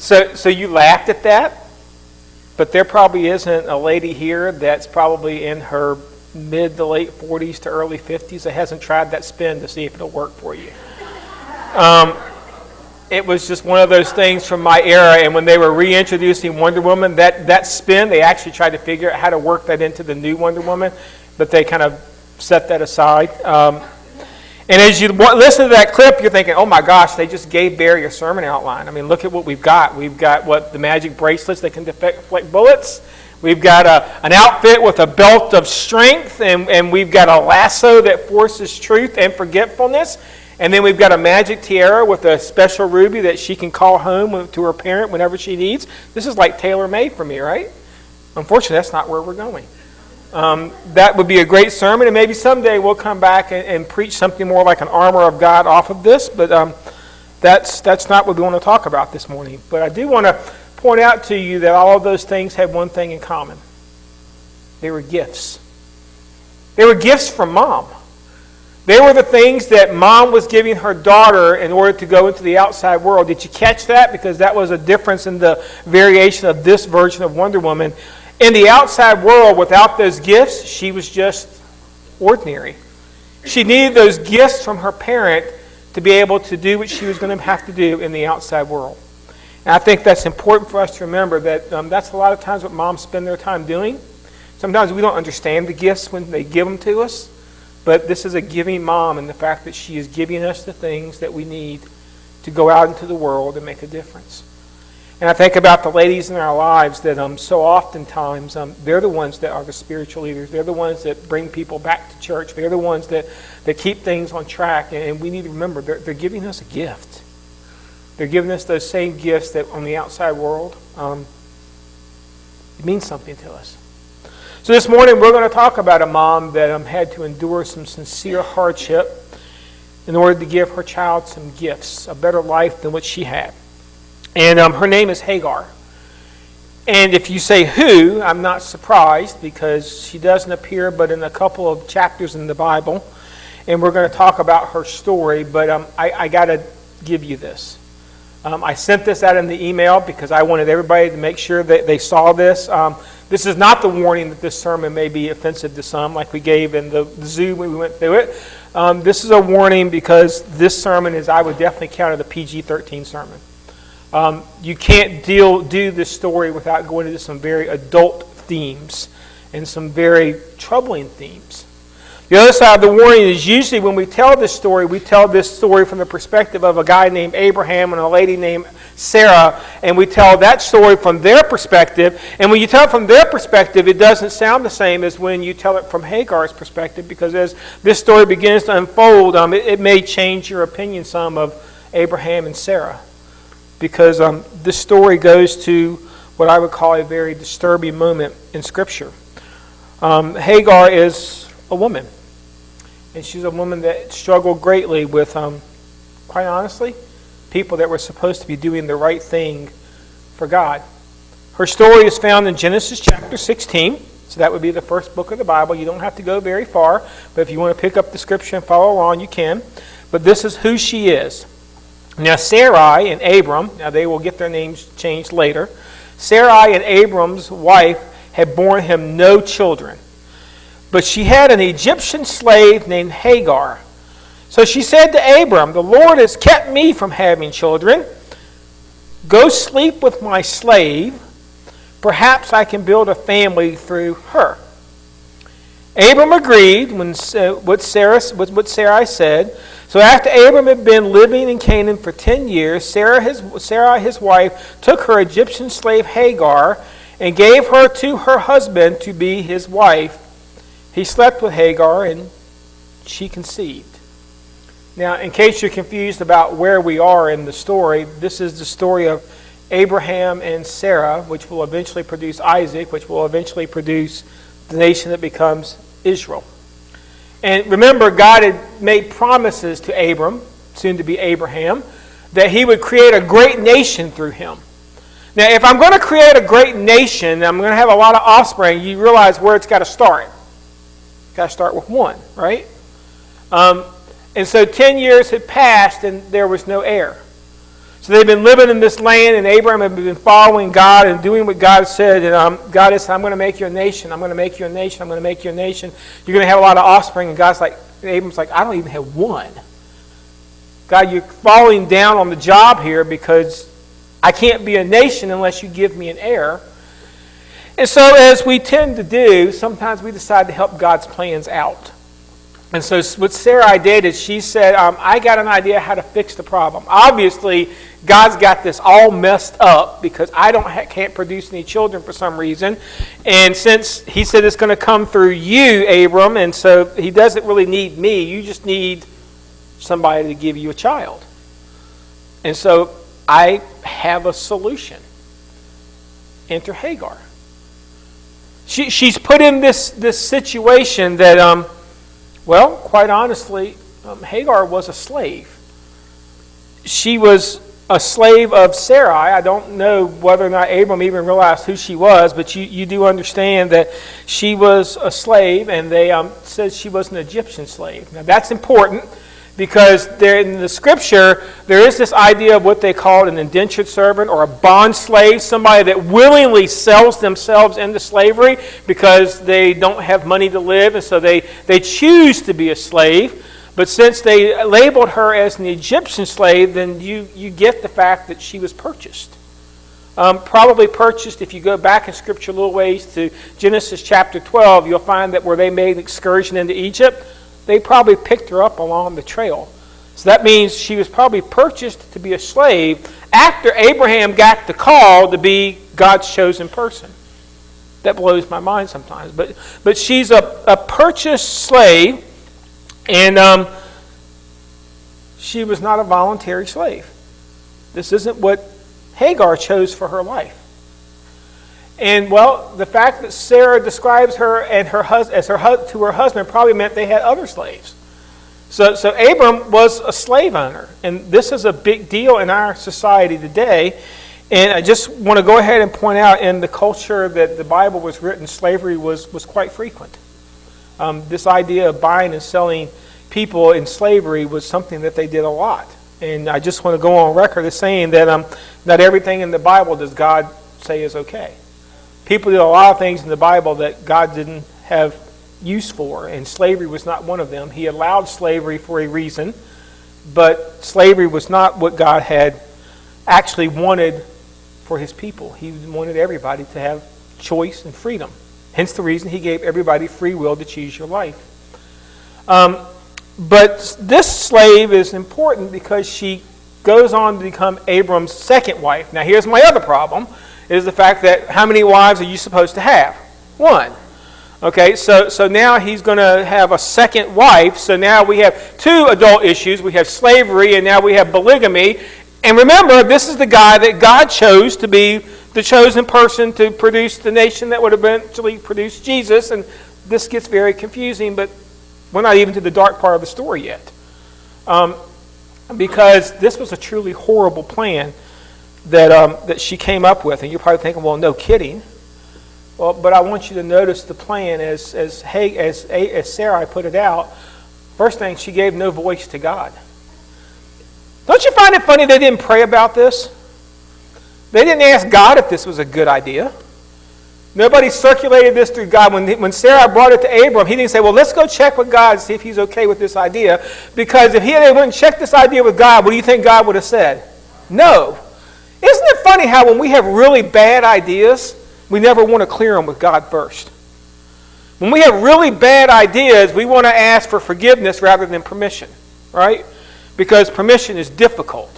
So you laughed at that, but there probably isn't a lady here that's probably in her mid to late 40s to early 50s that hasn't tried that spin to see if it'll work for you. It was just one of those things from my era, and when they were reintroducing Wonder Woman, that spin, they actually tried to figure out how to work that into the new Wonder Woman, but they kind of set that aside. And as you listen to that clip, you're thinking, oh my gosh, they just gave Barry a sermon outline. I mean, look at what we've got. We've got the magic bracelets that can deflect bullets. We've got an outfit with a belt of strength, and we've got a lasso that forces truth and forgetfulness. And then we've got a magic tiara with a special ruby that she can call home to her parent whenever she needs. This is like tailor-made for me, right? Unfortunately, that's not where we're going. That would be a great sermon, and maybe someday we'll come back and preach something more like an armor of God off of this, but that's not what we want to talk about this morning. But I do want to point out to you that all of those things had one thing in common. They were gifts. They were gifts from Mom. They were the things that Mom was giving her daughter in order to go into the outside world. Did you catch that? Because that was a difference in the variation of this version of Wonder Woman. In the outside world, without those gifts, she was just ordinary. She needed those gifts from her parent to be able to do what she was going to have to do in the outside world. And I think that's important for us to remember that that's a lot of times what moms spend their time doing. Sometimes we don't understand the gifts when they give them to us. But this is a giving mom, and the fact that she is giving us the things that we need to go out into the world and make a difference. And I think about the ladies in our lives that so oftentimes they're the ones that are the spiritual leaders. They're the ones that bring people back to church. They're the ones that keep things on track. And we need to remember they're giving us a gift. They're giving us those same gifts that on the outside world, it means something to us. So this morning we're going to talk about a mom that had to endure some sincere hardship in order to give her child some gifts, a better life than what she had. And her name is Hagar. And if you say who, I'm not surprised because she doesn't appear but in a couple of chapters in the Bible. And we're going to talk about her story, but I got to give you this. I sent this out in the email because I wanted everybody to make sure that they saw this. This is not the warning that this sermon may be offensive to some, like we gave in the zoo when we went through it. This is a warning because this sermon is, I would definitely count it a PG-13 sermon. You can't do this story without going into some very adult themes and some very troubling themes. The other side of the warning is usually when we tell this story from the perspective of a guy named Abraham and a lady named Sarah, and we tell that story from their perspective. And when you tell it from their perspective, it doesn't sound the same as when you tell it from Hagar's perspective, because as this story begins to unfold, it may change your opinion some of Abraham and Sarah. Because this story goes to what I would call a very disturbing moment in Scripture. Hagar is a woman. And she's a woman that struggled greatly with, quite honestly, people that were supposed to be doing the right thing for God. Her story is found in Genesis chapter 16. So that would be the first book of the Bible. You don't have to go very far. But if you want to pick up the scripture and follow along, you can. But this is who she is. Now Sarai and Abram, now they will get their names changed later. Sarai and Abram's wife had borne him no children. But she had an Egyptian slave named Hagar. So she said to Abram, "The Lord has kept me from having children. Go sleep with my slave. Perhaps I can build a family through her." Abram agreed when what Sarai said. So after Abram had been living in Canaan for 10 years, Sarai, his wife, took her Egyptian slave Hagar and gave her to her husband to be his wife. He slept with Hagar and she conceived. Now, in case you're confused about where we are in the story, this is the story of Abraham and Sarah, which will eventually produce Isaac, which will eventually produce the nation that becomes Israel. And remember, God had made promises to Abram, soon to be Abraham, that he would create a great nation through him. Now, if I'm going to create a great nation, I'm going to have a lot of offspring, you realize where it's got to start. It's got to start with one, right? And so 10 years had passed and there was no heir. So they've been living in this land, and Abraham had been following God and doing what God said. And God has said, I'm going to make you a nation. I'm going to make you a nation. I'm going to make you a nation. You're going to have a lot of offspring. And Abram's like, I don't even have one. God, you're falling down on the job here because I can't be a nation unless you give me an heir. And so as we tend to do, sometimes we decide to help God's plans out. And so what Sarai did is she said, I got an idea how to fix the problem. Obviously, God's got this all messed up because I can't produce any children for some reason. And since he said it's going to come through you, Abram, and so he doesn't really need me. You just need somebody to give you a child. And so I have a solution. Enter Hagar. She's put in this situation that... Well, quite honestly, Hagar was a slave. She was a slave of Sarai. I don't know whether or not Abram even realized who she was, but you do understand that she was a slave, and they said she was an Egyptian slave. Now, that's important because there in the Scripture, there is this idea of what they call an indentured servant or a bond slave, somebody that willingly sells themselves into slavery because they don't have money to live, and so they choose to be a slave. But since they labeled her as an Egyptian slave, then you get the fact that she was purchased. Probably purchased, if you go back in Scripture a little ways to Genesis chapter 12, you'll find that where they made an excursion into Egypt, they probably picked her up along the trail. So that means she was probably purchased to be a slave after Abraham got the call to be God's chosen person. That blows my mind sometimes. But she's a purchased slave, and she was not a voluntary slave. This isn't what Hagar chose for her life. And, well, the fact that Sarah describes her and her to her husband probably meant they had other slaves. So Abram was a slave owner, and this is a big deal in our society today. And I just want to go ahead and point out, in the culture that the Bible was written, slavery was quite frequent. This idea of buying and selling people in slavery was something that they did a lot. And I just want to go on record as saying that not everything in the Bible does God say is okay. People did a lot of things in the Bible that God didn't have use for, and slavery was not one of them. He allowed slavery for a reason, but slavery was not what God had actually wanted for his people. He wanted everybody to have choice and freedom. Hence the reason he gave everybody free will to choose your life. But this slave is important because she goes on to become Abram's second wife. Now here's my other problem. Is the fact that how many wives are you supposed to have? One. Okay, so now he's going to have a second wife. So now we have two adult issues. We have slavery, and now we have polygamy. And remember, this is the guy that God chose to be the chosen person to produce the nation that would eventually produce Jesus. And this gets very confusing, but we're not even to the dark part of the story yet. Because this was a truly horrible plan that she came up with. And you're probably thinking, well, no kidding. Well, but I want you to notice the plan as Sarai put it out. First thing, she gave no voice to God. Don't you find it funny they didn't pray about this? They didn't ask God if this was a good idea. Nobody circulated this through God. When Sarah brought it to Abram, he didn't say, well, let's go check with God and see if he's okay with this idea. Because if they went and checked this idea with God, what do you think God would have said? No. Isn't it funny how when we have really bad ideas, we never want to clear them with God first? When we have really bad ideas, we want to ask for forgiveness rather than permission, right? Because permission is difficult.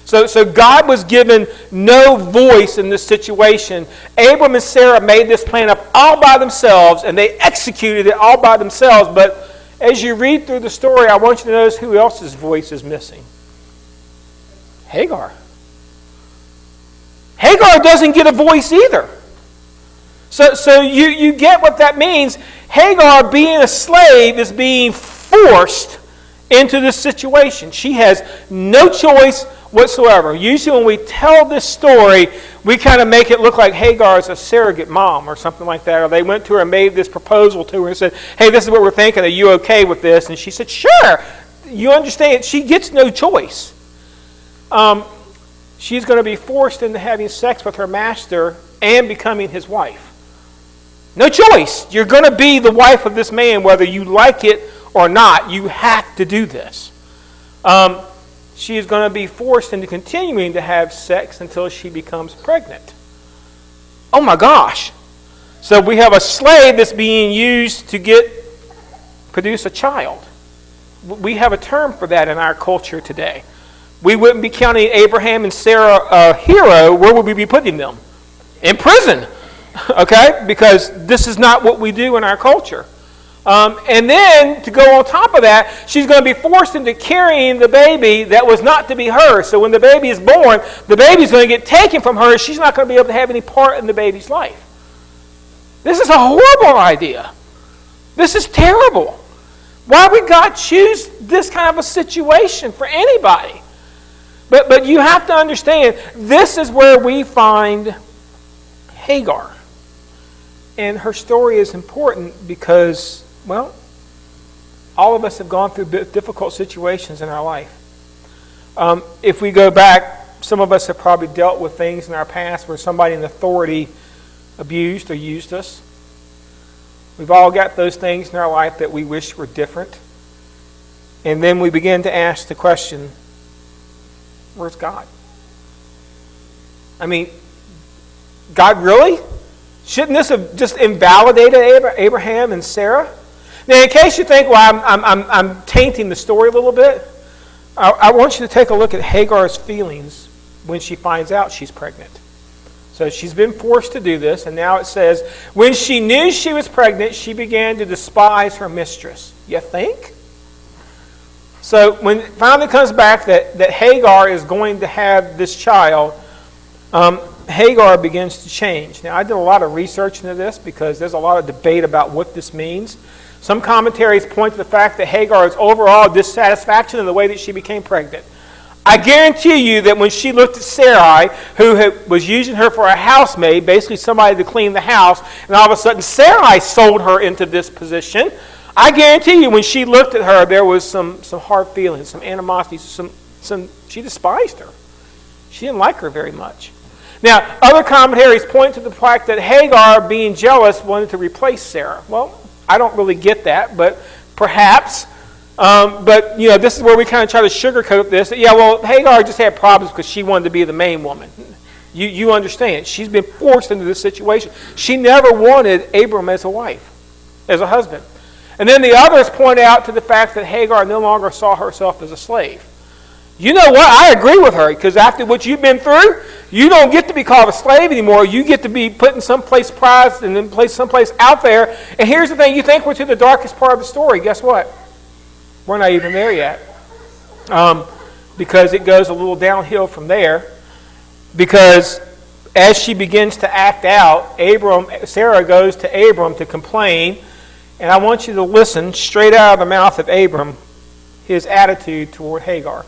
So God was given no voice in this situation. Abram and Sarah made this plan up all by themselves, and they executed it all by themselves. But as you read through the story, I want you to notice who else's voice is missing. Hagar. Hagar doesn't get a voice either. So you get what that means. Hagar, being a slave, is being forced into this situation. She has no choice whatsoever. Usually when we tell this story, we kind of make it look like Hagar is a surrogate mom or something like that. Or they went to her and made this proposal to her and said, hey, this is what we're thinking. Are you okay with this? And she said, sure. You understand? She gets no choice. she's going to be forced into having sex with her master and becoming his wife. No choice. You're going to be the wife of this man, whether you like it or not. You have to do this. She is going to be forced into continuing to have sex until she becomes pregnant. Oh my gosh. So we have a slave that's being used to produce a child. We have a term for that in our culture today. We wouldn't be counting Abraham and Sarah a hero. Where would we be putting them? In prison. Okay? Because this is not what we do in our culture. And then, to go on top of that, she's going to be forced into carrying the baby that was not to be hers. So when the baby is born, the baby's going to get taken from her. She's not going to be able to have any part in the baby's life. This is a horrible idea. This is terrible. Why would God choose this kind of a situation for anybody? But you have to understand, this is where we find Hagar. And her story is important because, well, all of us have gone through difficult situations in our life. If we go back, some of us have probably dealt with things in our past where somebody in authority abused or used us. We've all got those things in our life that we wish were different. And then we begin to ask the question, where's God? I mean, God really? Shouldn't this have just invalidated Abraham and Sarah? Now, in case you think, well, I'm tainting the story a little bit, I want you to take a look at Hagar's feelings when she finds out she's pregnant. So she's been forced to do this, and now it says, when she knew she was pregnant, she began to despise her mistress. You think? So when it finally comes back that Hagar is going to have this child, Hagar begins to change. Now, I did a lot of research into this because there's a lot of debate about what this means. Some commentaries point to the fact that Hagar's overall dissatisfaction in the way that she became pregnant. I guarantee you that when she looked at Sarai, who was using her for a housemaid, basically somebody to clean the house, and all of a sudden Sarai sold her into this position, I guarantee you when she looked at her, there was some hard feelings, some animosity, she despised her. She didn't like her very much. Now, other commentaries point to the fact that Hagar, being jealous, wanted to replace Sarah. Well, I don't really get that, but perhaps. But, this is where we kind of try to sugarcoat this. Yeah, well, Hagar just had problems because she wanted to be the main woman. You understand. She's been forced into this situation. She never wanted Abram as a wife, as a husband. And then the others point out to the fact that Hagar no longer saw herself as a slave. You know what? I agree with her, because after what you've been through, you don't get to be called a slave anymore. You get to be put in someplace prized and then placed someplace out there. And here's the thing. You think we're to the darkest part of the story. Guess what? We're not even there yet. Because it goes a little downhill from there. Because as she begins to act out, Sarah goes to Abram to complain. And I want you to listen straight out of the mouth of Abram, his attitude toward Hagar.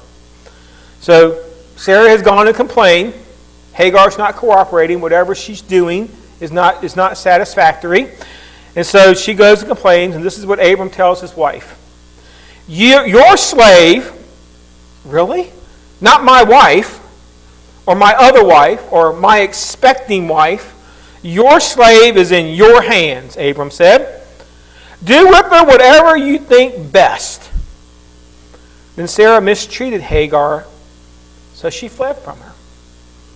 So Sarah has gone to complain. Hagar's not cooperating. Whatever she's doing is not satisfactory. And so she goes and complains, and this is what Abram tells his wife. Your slave, really? Not my wife, or my other wife, or my expecting wife. Your slave is in your hands, Abram said. Do with her whatever you think best. Then Sarah mistreated Hagar, so she fled from her.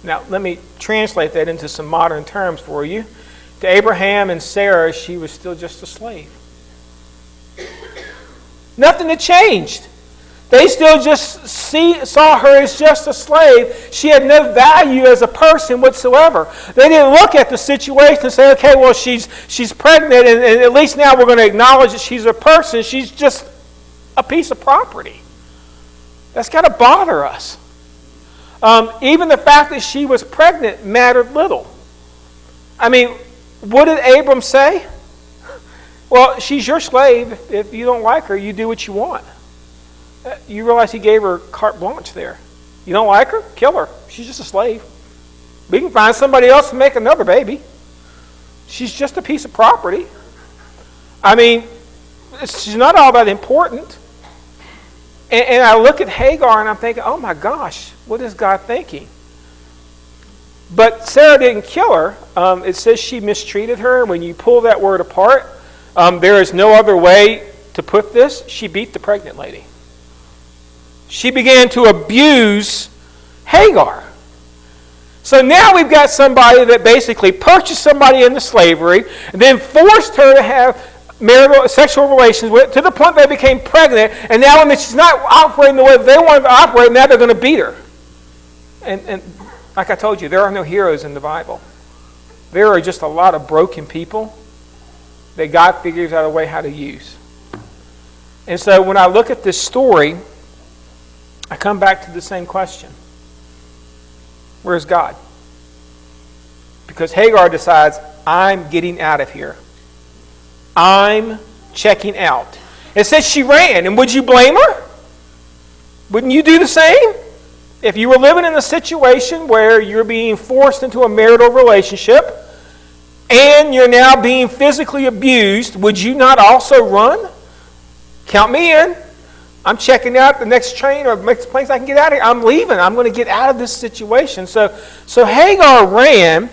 Now, let me translate that into some modern terms for you. To Abraham and Sarah, she was still just a slave. Nothing had changed. They still just saw her as just a slave. She had no value as a person whatsoever. They didn't look at the situation and say, okay, well, she's pregnant, and at least now we're going to acknowledge that she's a person. She's just a piece of property. That's got to bother us. Even the fact that she was pregnant mattered little. I mean, what did Abram say? Well, she's your slave. If you don't like her, you do what you want. You realize he gave her carte blanche there. You don't like her? Kill her. She's just a slave. We can find somebody else to make another baby. She's just a piece of property. I mean, she's not all that important. And I look at Hagar and I'm thinking, oh my gosh, what is God thinking? But Sarah didn't kill her. It says she mistreated her. When you pull that word apart, there is no other way to put this. She beat the pregnant lady. She began to abuse Hagar. So now we've got somebody that basically purchased somebody into slavery and then forced her to have sexual relations with, to the point they became pregnant, and now when she's not operating the way they wanted to operate, now they're going to beat her. And like I told you, there are no heroes in the Bible. There are just a lot of broken people that God figures out a way how to use. And so when I look at this story, I come back to the same question. Where's God? Because Hagar decides, I'm getting out of here. I'm checking out. It says she ran, and would you blame her? Wouldn't you do the same? If you were living in a situation where you're being forced into a marital relationship and you're now being physically abused, would you not also run? Count me in. I'm checking out the next train or next place I can get out of here. I'm leaving. I'm going to get out of this situation. So Hagar ran,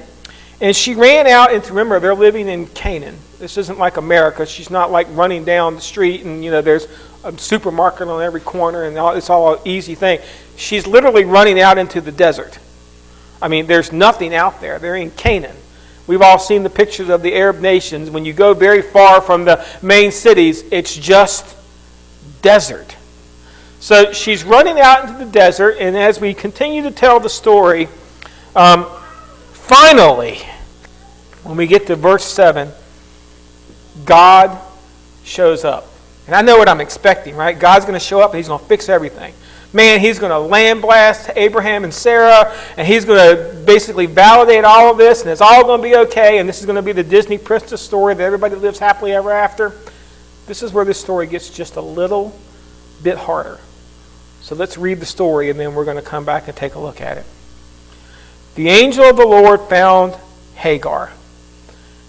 and she ran out into, remember, they're living in Canaan. This isn't like America. She's not like running down the street and, there's a supermarket on every corner and it's all an easy thing. She's literally running out into the desert. I mean, there's nothing out there. They're in Canaan. We've all seen the pictures of the Arab nations. When you go very far from the main cities, it's just desert. So she's running out into the desert, and as we continue to tell the story, finally, when we get to verse 7, God shows up. And I know what I'm expecting, right? God's going to show up and he's going to fix everything. Man, he's going to land blast Abraham and Sarah, and he's going to basically validate all of this, and it's all going to be okay, and this is going to be the Disney princess story that everybody lives happily ever after. This is where this story gets just a little bit harder. So let's read the story, and then we're going to come back and take a look at it. The angel of the Lord found Hagar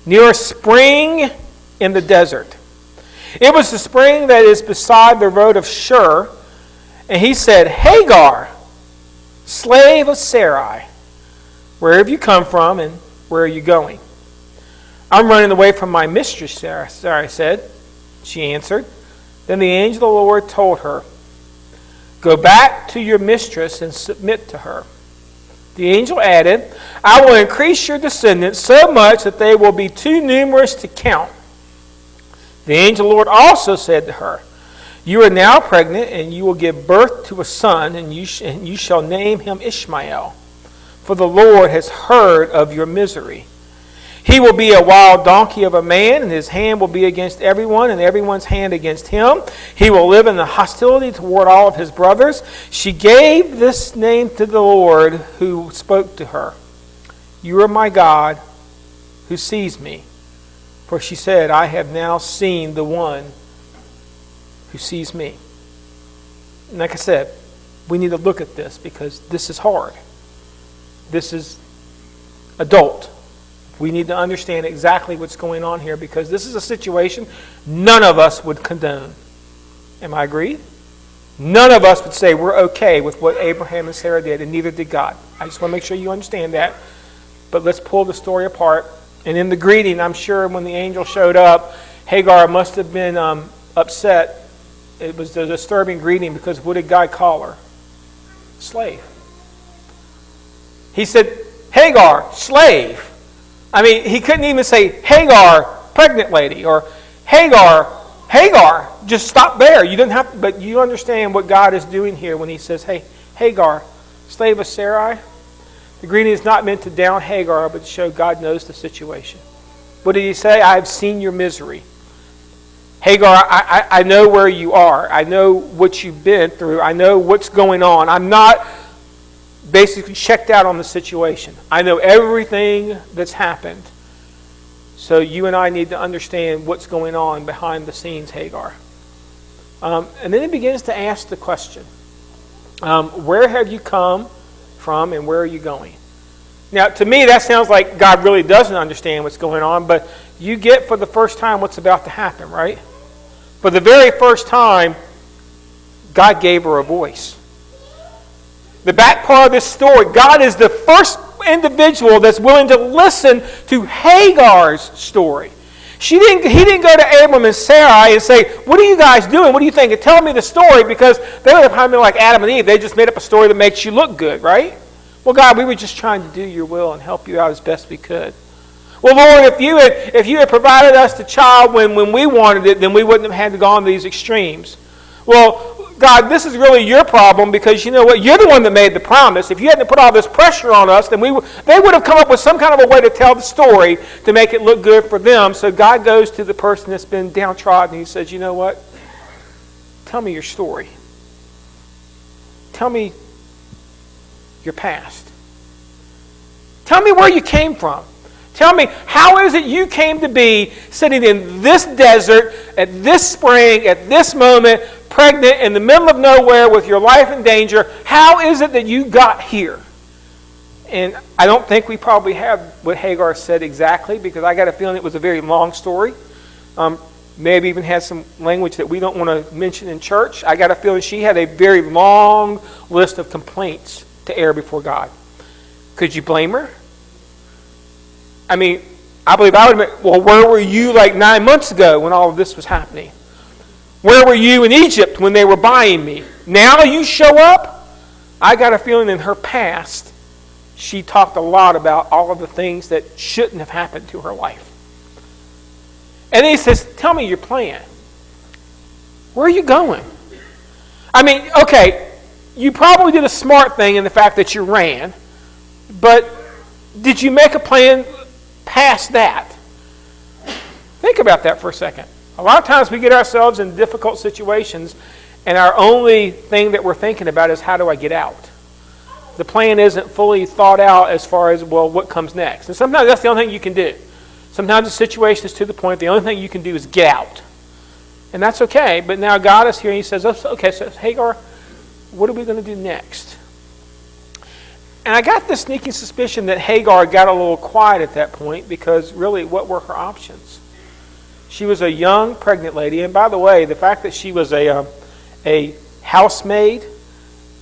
near a spring in the desert. It was the spring that is beside the road of Shur, and he said, Hagar, slave of Sarai, where have you come from and where are you going? I'm running away from my mistress, Sarai said. She answered. Then the angel of the Lord told her, go back to your mistress and submit to her. The angel added, I will increase your descendants so much that they will be too numerous to count. The angel of the Lord also said to her, you are now pregnant, and you will give birth to a son, and you shall name him Ishmael, for the Lord has heard of your misery. He will be a wild donkey of a man, and his hand will be against everyone, and everyone's hand against him. He will live in the hostility toward all of his brothers. She gave this name to the Lord who spoke to her. You are my God who sees me. For she said, I have now seen the one who sees me. And like I said, we need to look at this because this is hard. This is adult. We need to understand exactly what's going on here because this is a situation none of us would condone. Am I agreed? None of us would say we're okay with what Abraham and Sarah did, and neither did God. I just want to make sure you understand that. But let's pull the story apart. And in the greeting, I'm sure when the angel showed up, Hagar must have been upset. It was a disturbing greeting because what did God call her? Slave. He said, Hagar, slave. I mean, he couldn't even say, Hagar, pregnant lady, or Hagar, just stop there. You didn't have to, but you understand what God is doing here when he says, hey, Hagar, slave of Sarai. The greeting is not meant to down Hagar, but to show God knows the situation. What did he say? I have seen your misery. Hagar, I know where you are. I know what you've been through. I know what's going on. I'm not basically checked out on the situation. I know everything that's happened. So you and I need to understand what's going on behind the scenes, Hagar. And then he begins to ask the question, where have you come from and where are you going? Now, to me, that sounds like God really doesn't understand what's going on, but you get for the first time what's about to happen, right? For the very first time, God gave her a voice. The back part of this story, God is the first individual that's willing to listen to Hagar's story. He didn't go to Abram and Sarai and say, what are you guys doing? What do you think? And tell me the story, because they would have probably been like Adam and Eve. They just made up a story that makes you look good, right? Well, God, we were just trying to do your will and help you out as best we could. Well, Lord, if you had provided us the child when we wanted it, then we wouldn't have had to go on these extremes. Well, God, this is really your problem, because you know what? You're the one that made the promise. If you hadn't put all this pressure on us, then they would have come up with some kind of a way to tell the story to make it look good for them. So God goes to the person that's been downtrodden and he says, you know what? Tell me your story. Tell me your past. Tell me where you came from. Tell me, how is it you came to be sitting in this desert, at this spring, at this moment, pregnant, in the middle of nowhere with your life in danger? How is it that you got here? And I don't think we probably have what Hagar said exactly, because I got a feeling it was a very long story. Maybe even had some language that we don't want to mention in church. I got a feeling she had a very long list of complaints to air before God. Could you blame her? I mean, I believe I would have been, well, where were you like 9 months ago when all of this was happening? Where were you in Egypt when they were buying me? Now you show up? I got a feeling in her past, she talked a lot about all of the things that shouldn't have happened to her life. And then he says, tell me your plan. Where are you going? I mean, okay, you probably did a smart thing in the fact that you ran, but did you make a plan past that? Think about that for a second. A lot of times we get ourselves in difficult situations, and our only thing that we're thinking about is, how do I get out? The plan isn't fully thought out as far as, well, what comes next? And sometimes that's the only thing you can do. Sometimes the situation is to the point the only thing you can do is get out. And that's okay, but now God is here and he says, okay, so Hagar, what are we going to do next? And I got the sneaking suspicion that Hagar got a little quiet at that point, because really, what were her options? She was a young pregnant lady, and by the way, the fact that she was a housemaid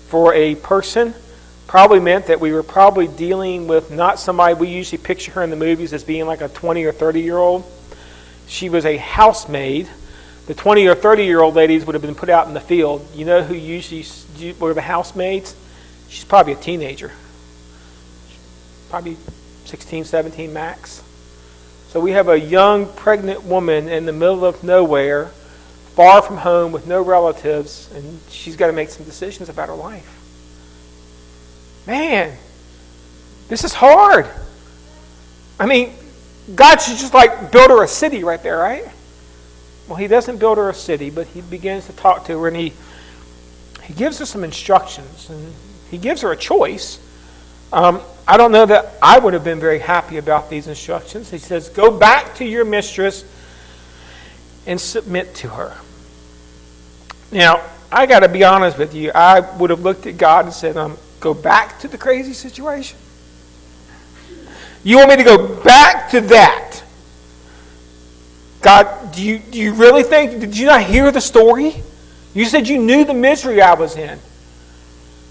for a person probably meant that we were probably dealing with not somebody we usually picture her in the movies as being like a 20 or 30-year-old. She was a housemaid. The 20 or 30-year-old ladies would have been put out in the field. You know who usually were the housemaids? She's probably a teenager. Probably 16, 17 max. So we have a young pregnant woman in the middle of nowhere, far from home, with no relatives, and she's got to make some decisions about her life. Man, this is hard. I mean, God should just like build her a city right there, right? Well, he doesn't build her a city, but he begins to talk to her, and he gives her some instructions, and he gives her a choice. I don't know that I would have been very happy about these instructions. He says, go back to your mistress and submit to her. Now, I got to be honest with you. I would have looked at God and said, go back to the crazy situation? You want me to go back to that? God, do you really think, did you not hear the story? You said you knew the misery I was in.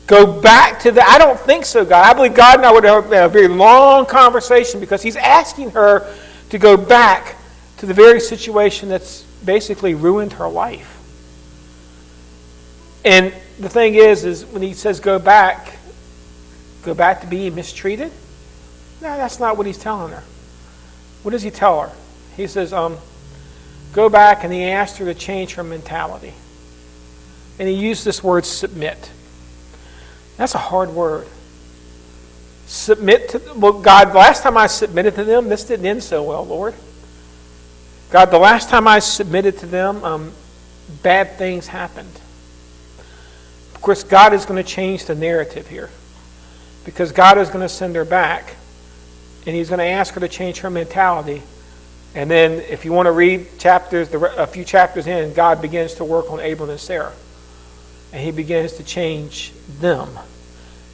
Go back to that? I don't think so, God. I believe God and I would have a very long conversation, because he's asking her to go back to the very situation that's basically ruined her life. And the thing is when he says go back to being mistreated? No, that's not what he's telling her. What does he tell her? He says, go back, and he asked her to change her mentality. And he used this word, submit. That's a hard word. Submit to, well, God, the last time I submitted to them, this didn't end so well, Lord. God, the last time I submitted to them, bad things happened. Of course, God is going to change the narrative here, because God is going to send her back, and he's going to ask her to change her mentality. And then if you want to read a few chapters in, God begins to work on Abram and Sarah. And he begins to change them.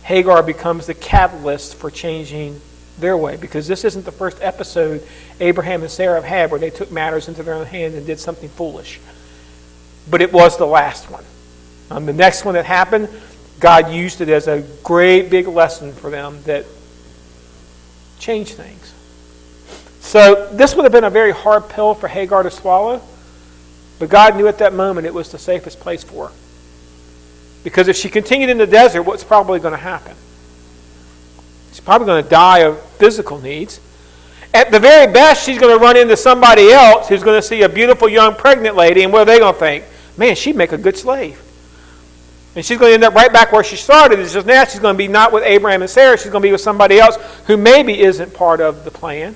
Hagar becomes the catalyst for changing their way, because this isn't the first episode Abraham and Sarah have had where they took matters into their own hands and did something foolish. But it was the last one. The next one that happened, God used it as a great big lesson for them that change things. So this would have been a very hard pill for Hagar to swallow, but God knew at that moment it was the safest place for her. Because if she continued in the desert, what's probably going to happen? She's probably going to die of physical needs. At the very best, she's going to run into somebody else who's going to see a beautiful young pregnant lady, and what are they going to think? Man, she'd make a good slave. And she's going to end up right back where she started. It's just now she's going to be not with Abraham and Sarah. She's going to be with somebody else who maybe isn't part of the plan.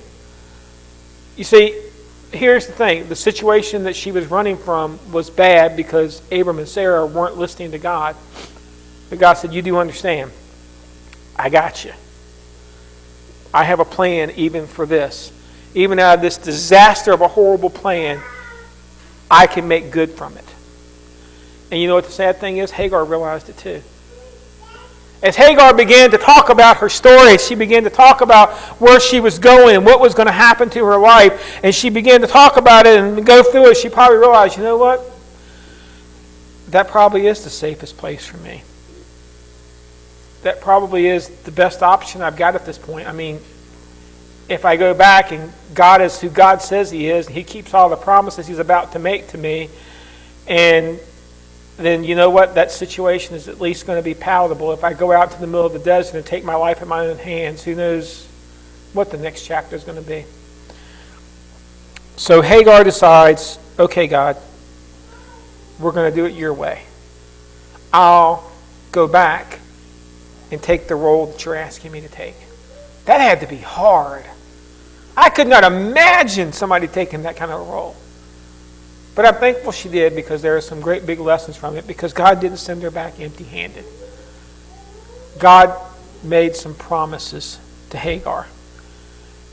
You see, here's the thing. The situation that she was running from was bad because Abraham and Sarah weren't listening to God. But God said, you do understand. I got you. I have a plan even for this. Even out of this disaster of a horrible plan, I can make good from it. And you know what the sad thing is? Hagar realized it too. As Hagar began to talk about her story, she began to talk about where she was going and what was going to happen to her life, and she began to talk about it and go through it, she probably realized, you know what? That probably is the safest place for me. That probably is the best option I've got at this point. I mean, if I go back and God is who God says He is, He keeps all the promises He's about to make to me, and then you know what? That situation is at least going to be palatable. If I go out to the middle of the desert and take my life in my own hands, who knows what the next chapter is going to be. So Hagar decides, okay, God, we're going to do it your way. I'll go back and take the role that you're asking me to take. That had to be hard. I could not imagine somebody taking that kind of a role. But I'm thankful she did, because there are some great big lessons from it, because God didn't send her back empty-handed. God made some promises to Hagar.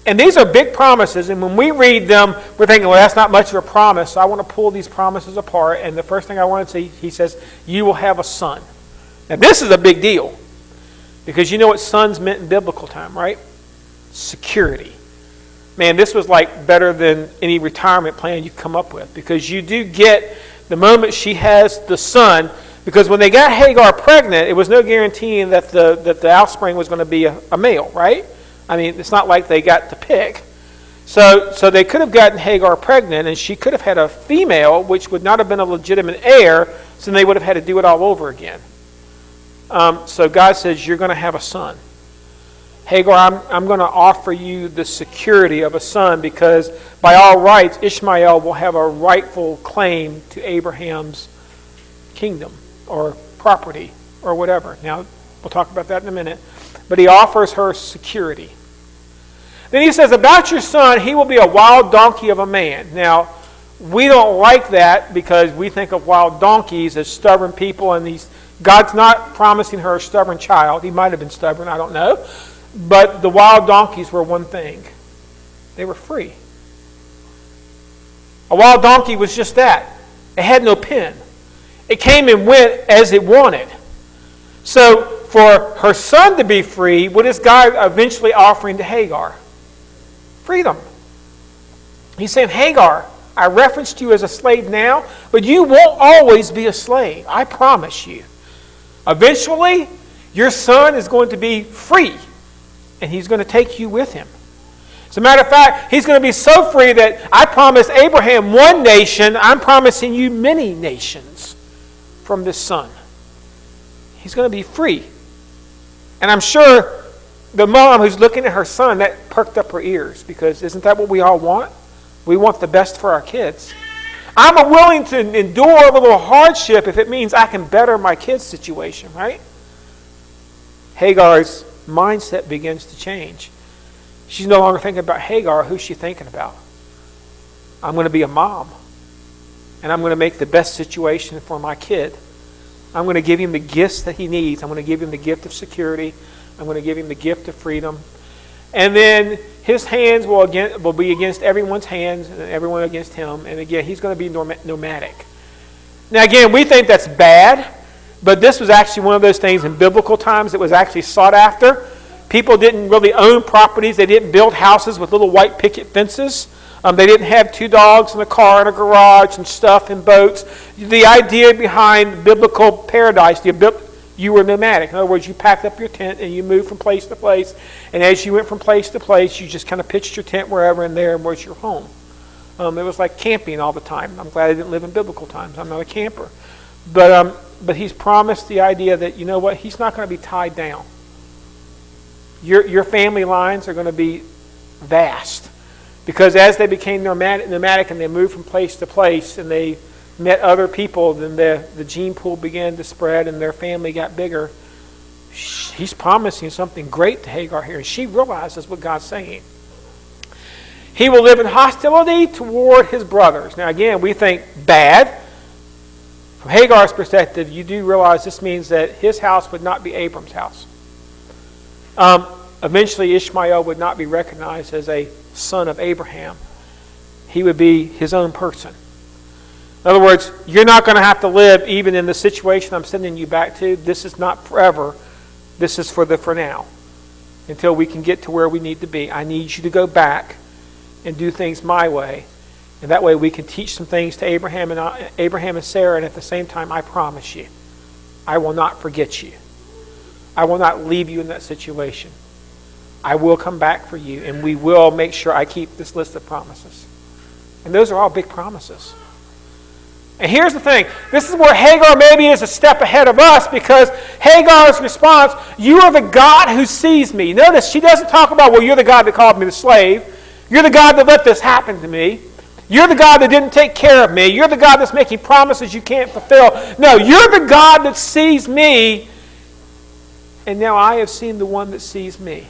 And these are big promises, and when we read them, we're thinking, well, that's not much of a promise. So I want to pull these promises apart, and the first thing I want to see, he says, you will have a son. Now this is a big deal, because you know what sons meant in biblical time, right? Security. Man, this was like better than any retirement plan you come up with, because you do get the moment she has the son, because when they got Hagar pregnant, it was no guaranteeing that the offspring was going to be a male, right? I mean, it's not like they got to pick. So they could have gotten Hagar pregnant, and she could have had a female, which would not have been a legitimate heir, so they would have had to do it all over again. So God says, you're going to have a son. Hagar, I'm going to offer you the security of a son, because by all rights, Ishmael will have a rightful claim to Abraham's kingdom or property or whatever. Now, we'll talk about that in a minute. But he offers her security. Then he says, about your son, he will be a wild donkey of a man. Now, we don't like that, because we think of wild donkeys as stubborn people, and God's not promising her a stubborn child. He might have been stubborn, I don't know. But the wild donkeys were one thing. They were free. A wild donkey was just that. It had no pen. It came and went as it wanted. So for her son to be free, what is God eventually offering to Hagar? Freedom. He's saying, Hagar, I referenced you as a slave now, but you won't always be a slave. I promise you. Eventually, your son is going to be free. And he's going to take you with him. As a matter of fact, he's going to be so free that I promised Abraham one nation, I'm promising you many nations from this son. He's going to be free. And I'm sure the mom who's looking at her son, that perked up her ears, because isn't that what we all want? We want the best for our kids. I'm willing to endure a little hardship if it means I can better my kid's situation, right? Hagar's mindset begins to change. She's no longer thinking about Hagar. Who's she thinking about? I'm going to be a mom, and I'm going to make the best situation for my kid. I'm going to give him the gifts that he needs. I'm going to give him the gift of security. I'm going to give him the gift of freedom. And then his hands will be against everyone's hands, and everyone against him. And again, he's going to be nomadic. Now again, we think that's bad. But this was actually one of those things in biblical times that was actually sought after. People didn't really own properties. They didn't build houses with little white picket fences. They didn't have 2 dogs in a car and a garage and stuff and boats. The idea behind biblical paradise, you You were nomadic. In other words, you packed up your tent and you moved from place to place. And as you went from place to place, you just kind of pitched your tent wherever, and there was your home. It was like camping all the time. I'm glad I didn't live in biblical times. I'm not a camper. But he's promised the idea that, you know what, he's not going to be tied down. Your family lines are going to be vast. Because as they became nomadic and they moved from place to place and they met other people, then the gene pool began to spread and their family got bigger. He's promising something great to Hagar here. And she realizes what God's saying. He will live in hostility toward his brothers. Now again, we think bad. From Hagar's perspective, you do realize this means that his house would not be Abram's house. Eventually, Ishmael would not be recognized as a son of Abraham. He would be his own person. In other words, you're not going to have to live even in the situation I'm sending you back to. This is not forever. This is for now. Until we can get to where we need to be. I need you to go back and do things my way. And that way we can teach some things to Abraham and Sarah. And at the same time, I promise you, I will not forget you. I will not leave you in that situation. I will come back for you. And we will make sure I keep this list of promises. And those are all big promises. And here's the thing. This is where Hagar maybe is a step ahead of us, because Hagar's response, you are the God who sees me. Notice she doesn't talk about, well, you're the God that called me the slave. You're the God that let this happen to me. You're the God that didn't take care of me. You're the God that's making promises you can't fulfill. No, you're the God that sees me. And now I have seen the one that sees me.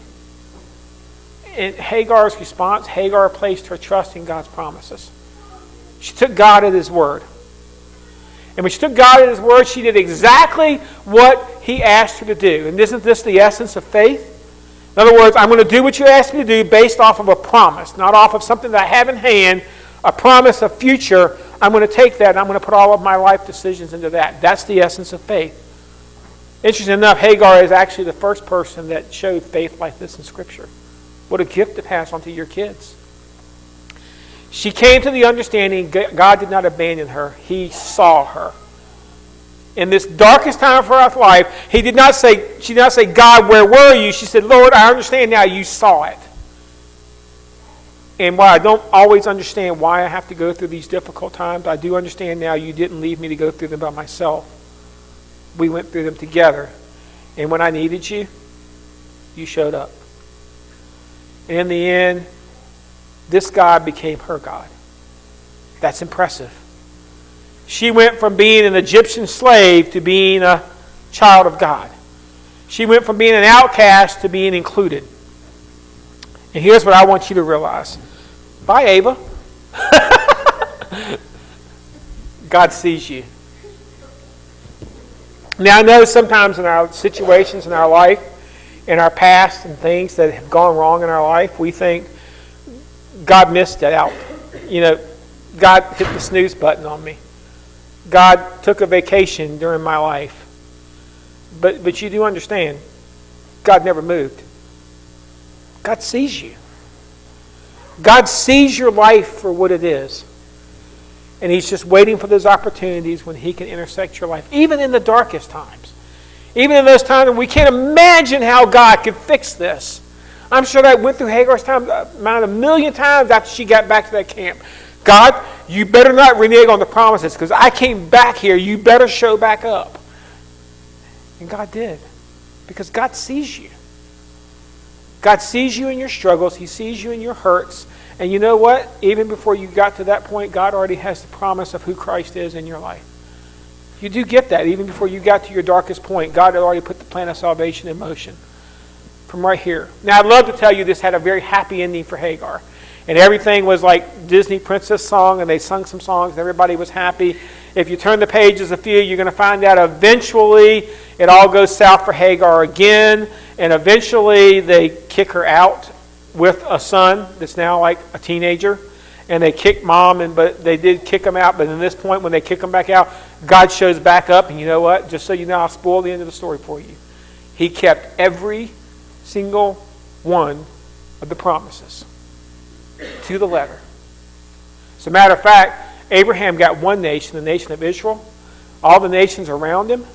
In Hagar's response, Hagar placed her trust in God's promises. She took God at his word. And when she took God at his word, she did exactly what he asked her to do. And isn't this the essence of faith? In other words, I'm going to do what you asked me to do based off of a promise, not off of something that I have in hand, a promise of future. I'm going to take that and I'm going to put all of my life decisions into that. That's the essence of faith. Interesting enough, Hagar is actually the first person that showed faith like this in Scripture. What a gift to pass on to your kids. She came to the understanding God did not abandon her. He saw her. In this darkest time of her life, she did not say, God, where were you? She said, Lord, I understand now you saw it. And while I don't always understand why I have to go through these difficult times, I do understand now you didn't leave me to go through them by myself. We went through them together. And when I needed you, you showed up. And in the end, this God became her God. That's impressive. She went from being an Egyptian slave to being a child of God. She went from being an outcast to being included. And here's what I want you to realize. Bye, Ava. God sees you. Now, I know sometimes in our situations in our life, in our past and things that have gone wrong in our life, we think God missed it out. You know, God hit the snooze button on me. God took a vacation during my life. But you do understand, God never moved. God sees you. God sees your life for what it is. And he's just waiting for those opportunities when he can intersect your life, even in the darkest times. Even in those times when we can't imagine how God could fix this. I'm sure that went through Hagar's mind a million times after she got back to that camp. God, you better not renege on the promises, because I came back here. You better show back up. And God did. Because God sees you. God sees you in your struggles. He sees you in your hurts. And you know what? Even before you got to that point, God already has the promise of who Christ is in your life. You do get that. Even before you got to your darkest point, God had already put the plan of salvation in motion. From right here. Now, I'd love to tell you this had a very happy ending for Hagar. And everything was like Disney princess song, and they sung some songs, and everybody was happy. If you turn the pages a few, you're going to find out eventually it all goes south for Hagar again, and eventually they kick her out with a son that's now like a teenager, and they kick mom, but they did kick him out. But in this point, when they kick him back out, God shows back up, and you know what? Just so you know, I'll spoil the end of the story for you. He kept every single one of the promises to the letter. As a matter of fact, Abraham got one nation, the nation of Israel. All the nations around him,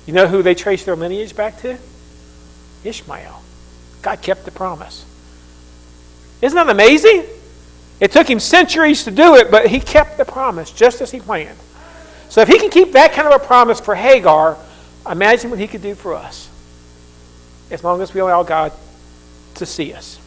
You know who they traced their lineage back to? Ishmael. God kept the promise. Isn't that amazing? It took him centuries to do it, but he kept the promise just as he planned. So if he can keep that kind of a promise for Hagar, imagine what he could do for us, as long as we allow God to see us.